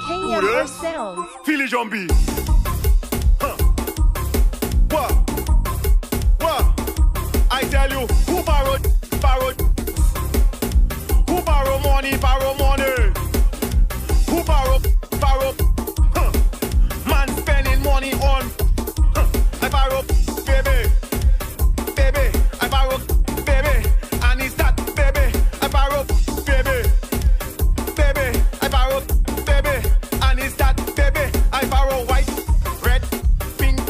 KMRSounds. Feel it, Jumpy. What? I tell you, who borrowed? Who borrow money? Who borrow? Man spending money on. I borrow, baby. I borrow, baby. And it's that, baby. I borrow, baby. I borrow, baby. And it's that, baby. I borrow white, red, pink,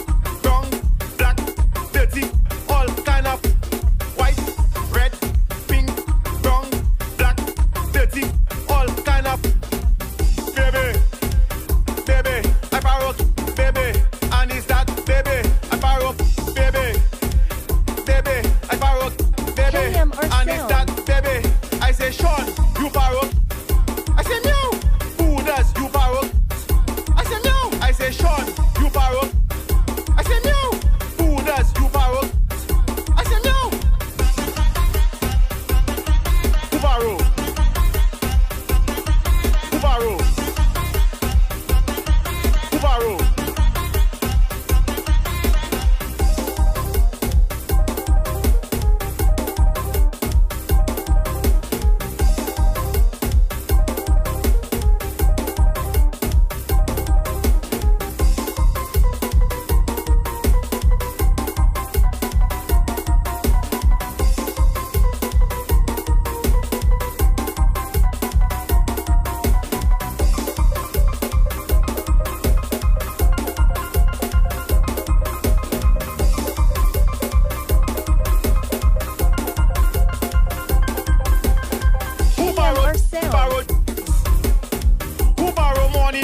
brown, black, dirty, all kind of white, red, pink, brown, black, dirty, all kind of baby. I borrow, baby. And it's that, baby. I borrow, baby. I borrow, baby. And it's that, baby. I say, Sean, you borrow. I say, no. Who does you borrow? I say, no. I say, Sean, you borrow. I say, no. Who does you borrow? I say, no. Who borrow? Who borrow? Who borrow? KMRSounds. Who borrow money?